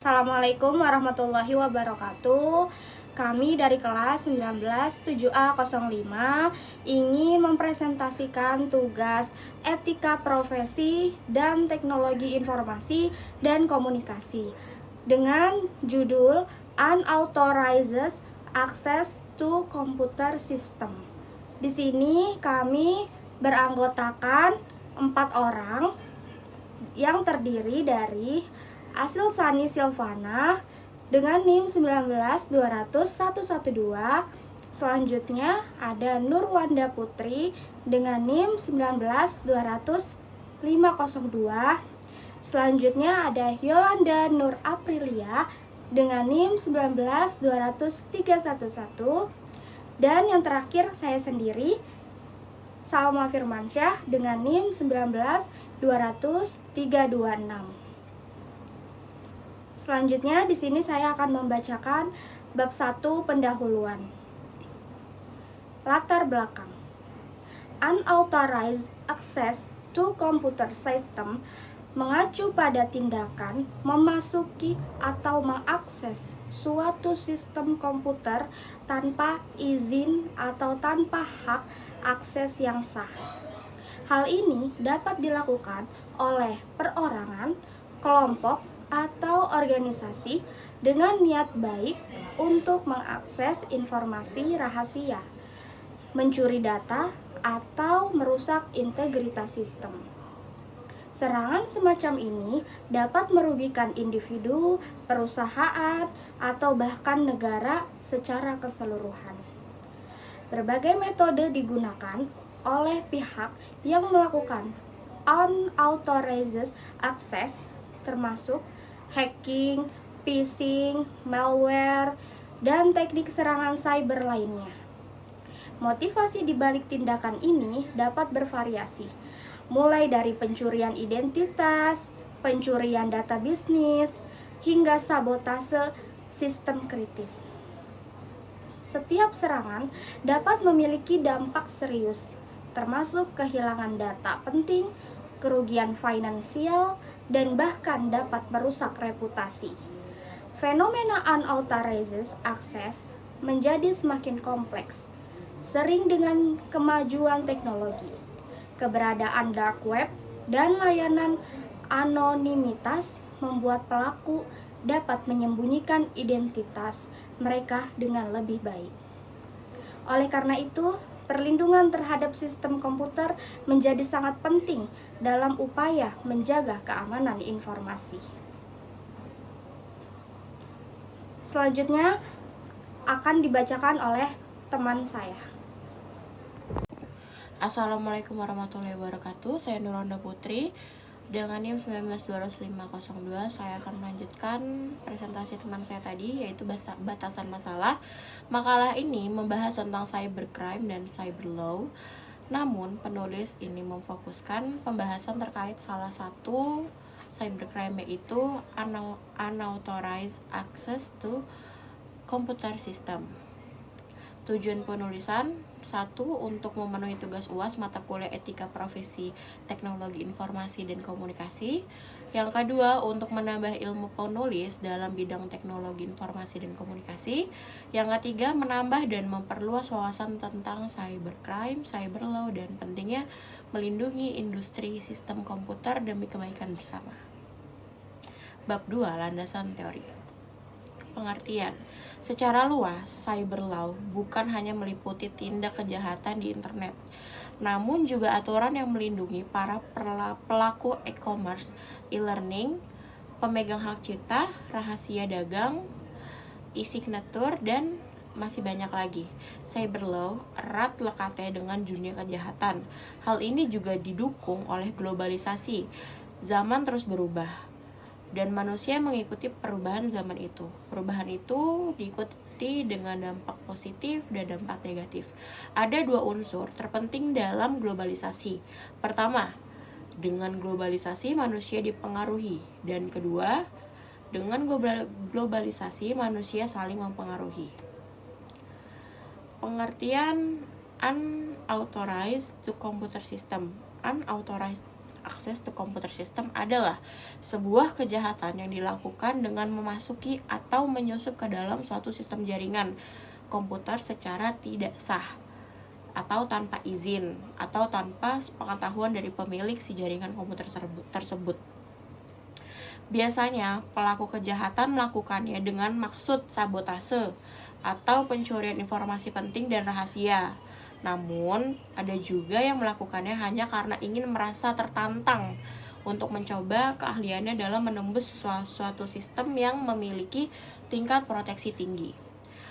Assalamualaikum warahmatullahi wabarakatuh. Kami dari kelas 19 7A05 ingin mempresentasikan tugas etika profesi dan teknologi informasi dan komunikasi dengan judul Unauthorized Access to Computer System. Di sini kami beranggotakan 4 orang yang terdiri dari Asil Sani Silvana dengan NIM 19200-112. Selanjutnya ada Nurwanda Putri dengan NIM 19200-502. Selanjutnya ada Yolanda Nur Aprilia dengan NIM 19200-311. Dan yang terakhir saya sendiri, Salma Firmansyah dengan NIM 19200-326. Selanjutnya di sini saya akan membacakan bab 1 pendahuluan. Latar belakang. Unauthorized access to computer system mengacu pada tindakan memasuki atau mengakses suatu sistem komputer tanpa izin atau tanpa hak akses yang sah. Hal ini dapat dilakukan oleh perorangan, kelompok, atau organisasi dengan niat baik untuk mengakses informasi rahasia, mencuri data, atau merusak integritas sistem. Serangan semacam ini dapat merugikan individu, perusahaan, atau bahkan negara secara keseluruhan. Berbagai metode digunakan oleh pihak yang melakukan unauthorized access, termasuk hacking, phishing, malware, dan teknik serangan cyber lainnya. Motivasi di balik tindakan ini dapat bervariasi, mulai dari pencurian identitas, pencurian data bisnis, hingga sabotase sistem kritis. Setiap serangan dapat memiliki dampak serius, termasuk kehilangan data penting, kerugian finansial, dan bahkan dapat merusak reputasi. Fenomena unauthorized access menjadi semakin kompleks, sering dengan kemajuan teknologi, keberadaan dark web, dan layanan anonimitas membuat pelaku dapat menyembunyikan identitas mereka dengan lebih baik. Oleh karena itu, perlindungan terhadap sistem komputer menjadi sangat penting dalam upaya menjaga keamanan informasi. Selanjutnya akan dibacakan oleh teman saya. Assalamualaikum warahmatullahi wabarakatuh. Saya Nurwanda Putri dengan NIM 19200-502. Saya akan melanjutkan presentasi teman saya tadi, yaitu batasan masalah. Makalah ini membahas tentang cybercrime dan cyber law. Namun, penulis ini memfokuskan pembahasan terkait salah satu cybercrime, yaitu unauthorized access to computer system. Tujuan penulisan: 1. Untuk memenuhi tugas UAS mata kuliah etika profesi teknologi informasi dan komunikasi. Yang kedua, untuk menambah ilmu penulis dalam bidang teknologi informasi dan komunikasi. Yang ketiga, menambah dan memperluas wawasan tentang cybercrime, cyber law, dan pentingnya melindungi industri sistem komputer demi kebaikan bersama. Bab 2, landasan teori. Pengertian. Secara luas, cyber law bukan hanya meliputi tindak kejahatan di internet, namun juga aturan yang melindungi para pelaku e-commerce, e-learning, pemegang hak cipta, rahasia dagang, e-signature, dan masih banyak lagi. Cyber law erat lekatnya dengan dunia kejahatan. Hal ini juga didukung oleh globalisasi. Zaman terus berubah, dan manusia mengikuti perubahan zaman itu. Perubahan itu diikuti dengan dampak positif dan dampak negatif. Ada 2 unsur terpenting dalam globalisasi. Pertama, dengan globalisasi manusia dipengaruhi. Dan kedua, dengan globalisasi manusia saling mempengaruhi. Pengertian unauthorized to computer system. Unauthorized access to computer system adalah sebuah kejahatan yang dilakukan dengan memasuki atau menyusup ke dalam suatu sistem jaringan komputer secara tidak sah atau tanpa izin atau tanpa pengetahuan dari pemilik si jaringan komputer tersebut. Biasanya pelaku kejahatan melakukannya dengan maksud sabotase atau pencurian informasi penting dan rahasia. Namun, ada juga yang melakukannya hanya karena ingin merasa tertantang untuk mencoba keahliannya dalam menembus suatu sistem yang memiliki tingkat proteksi tinggi.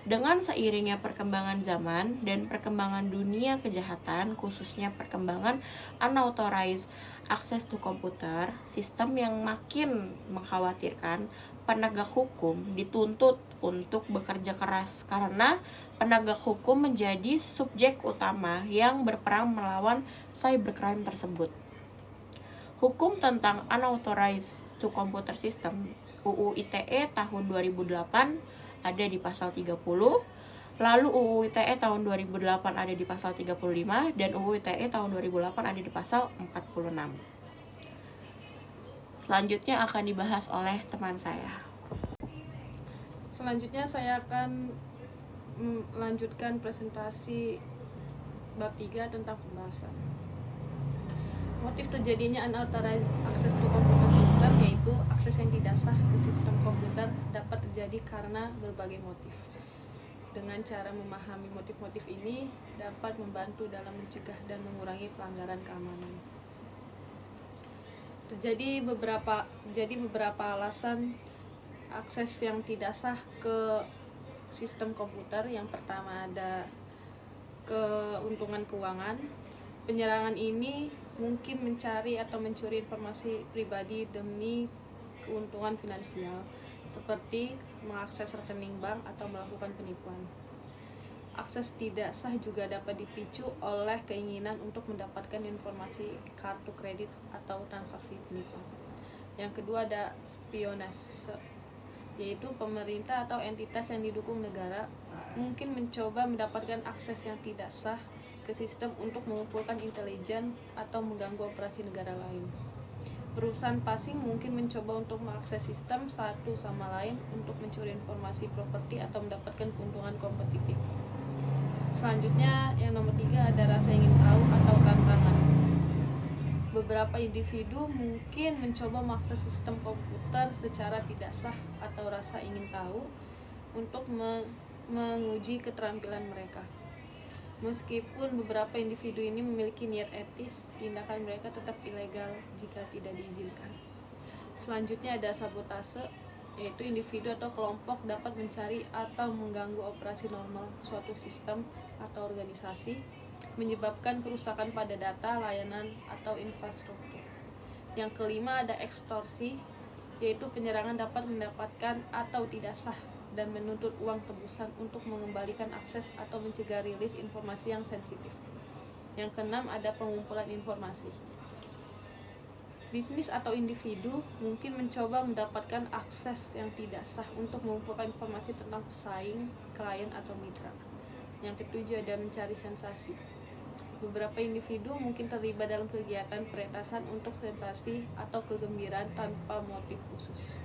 Dengan seiringnya perkembangan zaman dan perkembangan dunia kejahatan, khususnya perkembangan unauthorized access to computer, sistem yang makin mengkhawatirkan, penegak hukum dituntut untuk bekerja keras karena penegak hukum menjadi subjek utama yang berperang melawan cybercrime tersebut. Hukum tentang unauthorized to computer system UU ITE tahun 2008 ada di pasal 30, lalu UU ITE tahun 2008 ada di pasal 35, dan UU ITE tahun 2008 ada di pasal 46. Selanjutnya akan dibahas oleh teman saya. Selanjutnya saya akan melanjutkan presentasi bab 3 tentang pembahasan. Motif terjadinya unauthorized access to computer system yaitu akses yang tidak sah ke sistem komputer dapat terjadi karena berbagai motif. Dengan cara memahami motif-motif ini dapat membantu dalam mencegah dan mengurangi pelanggaran keamanan. Terjadi beberapa alasan akses yang tidak sah ke sistem komputer. Yang pertama ada keuntungan keuangan. Penyerangan ini mungkin mencari atau mencuri informasi pribadi demi keuntungan finansial, seperti mengakses rekening bank atau melakukan penipuan. Akses tidak sah juga dapat dipicu oleh keinginan untuk mendapatkan informasi kartu kredit atau transaksi penipuan. Yang kedua ada spionase, yaitu pemerintah atau entitas yang didukung negara mungkin mencoba mendapatkan akses yang tidak sah ke sistem untuk mengumpulkan intelijen atau mengganggu operasi negara lain. Perusahaan passing mungkin mencoba untuk mengakses sistem satu sama lain untuk mencuri informasi properti atau mendapatkan keuntungan kompetitif. Selanjutnya yang nomor 3 ada rasa ingin tahu atau tantangan. Beberapa individu mungkin mencoba mengakses sistem komputer secara tidak sah atau rasa ingin tahu untuk menguji keterampilan mereka. Meskipun beberapa individu ini memiliki niat etis, tindakan mereka tetap ilegal jika tidak diizinkan. Selanjutnya ada sabotase, yaitu individu atau kelompok dapat mencari atau mengganggu operasi normal suatu sistem atau organisasi, menyebabkan kerusakan pada data, layanan, atau infrastruktur. Yang kelima ada ekstorsi, yaitu penyerangan dapat mendapatkan atau tidak sah dan menuntut uang tebusan untuk mengembalikan akses atau mencegah rilis informasi yang sensitif. Yang keenam ada pengumpulan informasi. Bisnis atau individu mungkin mencoba mendapatkan akses yang tidak sah untuk mengumpulkan informasi tentang pesaing, klien, atau mitra. Yang ketujuh ada mencari sensasi. Beberapa individu mungkin terlibat dalam kegiatan peretasan untuk sensasi atau kegembiraan tanpa motif khusus.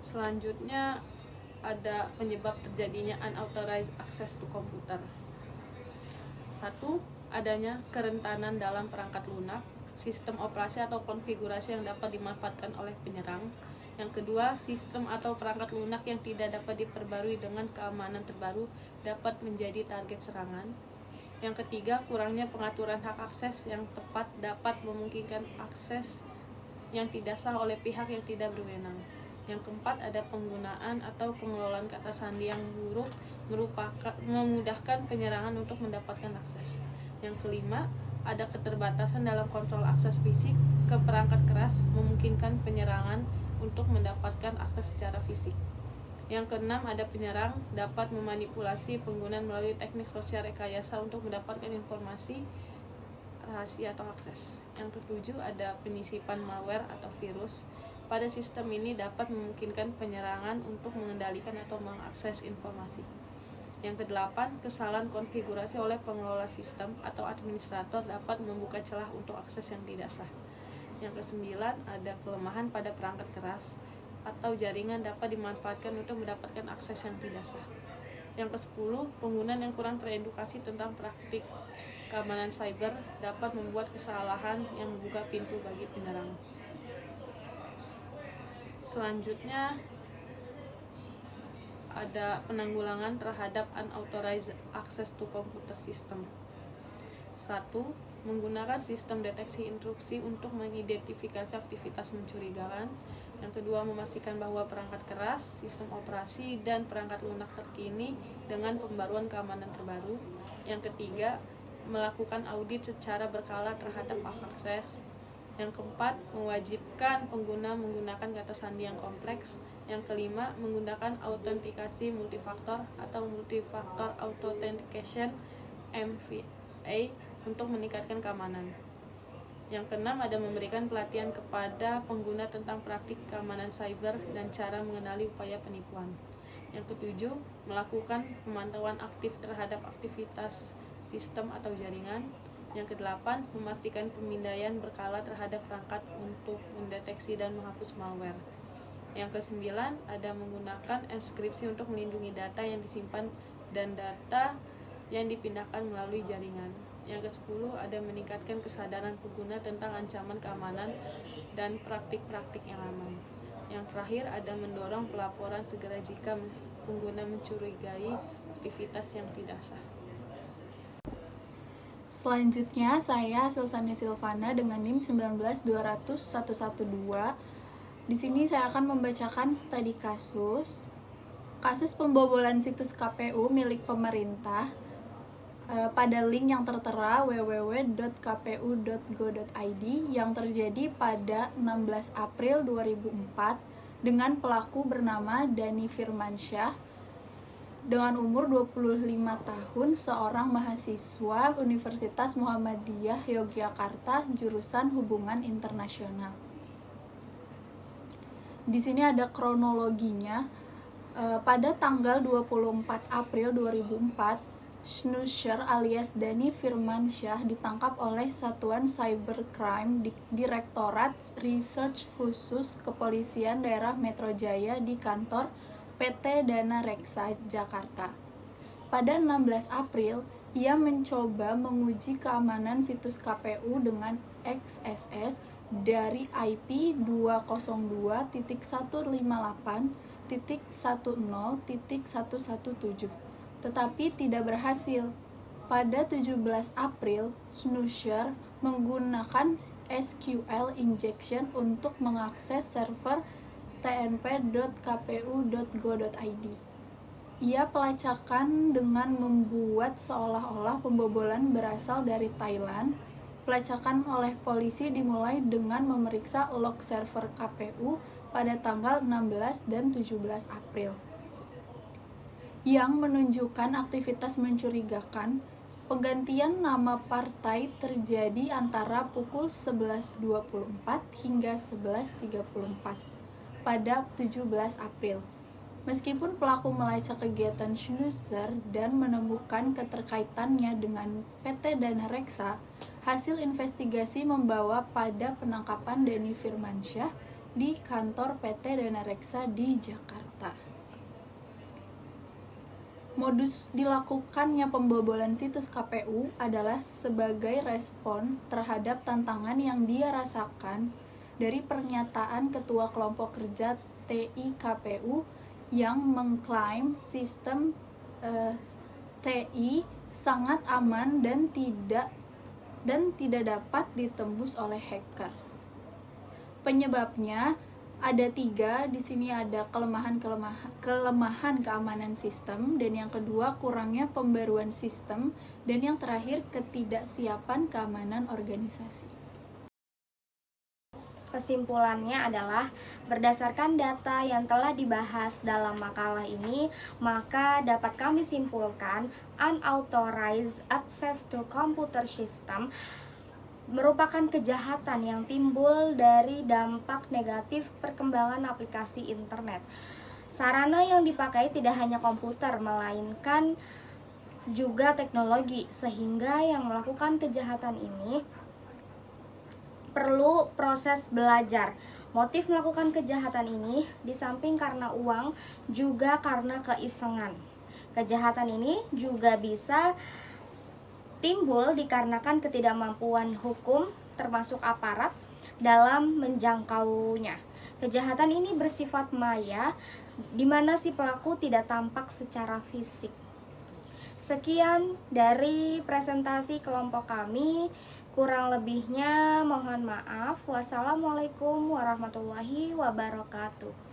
Selanjutnya ada penyebab terjadinya unauthorized access to computer. 1. Adanya kerentanan dalam perangkat lunak, sistem operasi atau konfigurasi yang dapat dimanfaatkan oleh penyerang. Yang kedua, sistem atau perangkat lunak yang tidak dapat diperbarui dengan keamanan terbaru dapat menjadi target serangan. Yang ketiga, kurangnya pengaturan hak akses yang tepat dapat memungkinkan akses yang tidak sah oleh pihak yang tidak berwenang. Yang keempat, ada penggunaan atau pengelolaan kata sandi yang buruk memudahkan penyerangan untuk mendapatkan akses. Yang kelima, ada keterbatasan dalam kontrol akses fisik ke perangkat keras memungkinkan penyerangan untuk mendapatkan akses secara fisik. Yang keenam, ada penyerang dapat memanipulasi penggunaan melalui teknik sosial rekayasa untuk mendapatkan informasi rahasia atau akses. Yang ketujuh, ada penyisipan malware atau virus. Pada sistem ini dapat memungkinkan penyerangan untuk mengendalikan atau mengakses informasi. Yang kedelapan, kesalahan konfigurasi oleh pengelola sistem atau administrator dapat membuka celah untuk akses yang tidak sah. Yang kesembilan, ada kelemahan pada perangkat keras atau jaringan dapat dimanfaatkan untuk mendapatkan akses yang tidak sah. Yang kesepuluh, penggunaan yang kurang teredukasi tentang praktik keamanan cyber dapat membuat kesalahan yang membuka pintu bagi penyerangan. Selanjutnya, ada penanggulangan terhadap unauthorized access to computer system. 1. Menggunakan sistem deteksi intrusi untuk mengidentifikasi aktivitas mencurigakan. Yang kedua, memastikan bahwa perangkat keras, sistem operasi, dan perangkat lunak terkini dengan pembaruan keamanan terbaru. Yang ketiga, melakukan audit secara berkala terhadap akses. Yang keempat, mewajibkan pengguna menggunakan kata sandi yang kompleks. Yang kelima, menggunakan autentikasi multifaktor atau multifaktor authentication MFA untuk meningkatkan keamanan. Yang keenam, ada memberikan pelatihan kepada pengguna tentang praktik keamanan cyber dan cara mengenali upaya penipuan. Yang ketujuh, melakukan pemantauan aktif terhadap aktivitas sistem atau jaringan. Yang kedelapan, memastikan pemindaian berkala terhadap perangkat untuk mendeteksi dan menghapus malware. Yang kesembilan, ada menggunakan enkripsi untuk melindungi data yang disimpan dan data yang dipindahkan melalui jaringan. Yang kesepuluh, ada meningkatkan kesadaran pengguna tentang ancaman keamanan dan praktik-praktik yang aman. Yang terakhir, ada mendorong pelaporan segera jika pengguna mencurigai aktivitas yang tidak sah. Selanjutnya, saya Silsani Silvana dengan NIM 19200-112. Di sini saya akan membacakan studi kasus pembobolan situs KPU milik pemerintah pada link yang tertera www.kpu.go.id yang terjadi pada 16 April 2004 dengan pelaku bernama Dani Firmansyah dengan umur 25 tahun, seorang mahasiswa Universitas Muhammadiyah Yogyakarta, jurusan Hubungan Internasional. Di sini ada kronologinya. Pada tanggal 24 April 2004, Snusher alias Dani Firmansyah ditangkap oleh Satuan Cybercrime Direktorat Research Khusus Kepolisian Daerah Metro Jaya di kantor PT Dana Reksa, Jakarta. Pada 16 April, ia mencoba menguji keamanan situs KPU dengan XSS dari IP 202.158.10.117, tetapi tidak berhasil. Pada 17 April, Snusher menggunakan SQL injection untuk mengakses server tnp.kpu.go.id. Ia pelacakan dengan membuat seolah-olah pembobolan berasal dari Thailand. Pelacakan oleh polisi dimulai dengan memeriksa log server KPU pada tanggal 16 dan 17 April yang menunjukkan aktivitas mencurigakan. Penggantian nama partai terjadi antara pukul 11.24 hingga 11.34 pada 17 April. Meskipun pelaku melacak kegiatan Snusher dan menemukan keterkaitannya dengan PT Dana Reksa, hasil investigasi membawa pada penangkapan Dani Firmansyah di kantor PT Dana Reksa di Jakarta. Modus dilakukannya pembobolan situs KPU adalah sebagai respon terhadap tantangan yang dia rasakan dari pernyataan Ketua Kelompok Kerja TI KPU yang mengklaim sistem TI sangat aman dan tidak dapat ditembus oleh hacker. Penyebabnya ada 3. Di sini ada kelemahan keamanan sistem, dan yang kedua kurangnya pembaruan sistem, dan yang terakhir ketidaksiapan keamanan organisasi. Kesimpulannya adalah, berdasarkan data yang telah dibahas dalam makalah ini, maka dapat kami simpulkan unauthorized access to computer system merupakan kejahatan yang timbul dari dampak negatif perkembangan aplikasi internet. Sarana yang dipakai tidak hanya komputer, melainkan juga teknologi, sehingga yang melakukan kejahatan ini perlu proses belajar. Motif melakukan kejahatan ini di samping karena uang, juga karena keisengan. Kejahatan ini juga bisa timbul dikarenakan ketidakmampuan hukum termasuk aparat dalam menjangkaunya. Kejahatan ini bersifat maya, di mana si pelaku tidak tampak secara fisik. Sekian dari presentasi kelompok kami. Kurang lebihnya mohon maaf. Wassalamualaikum warahmatullahi wabarakatuh.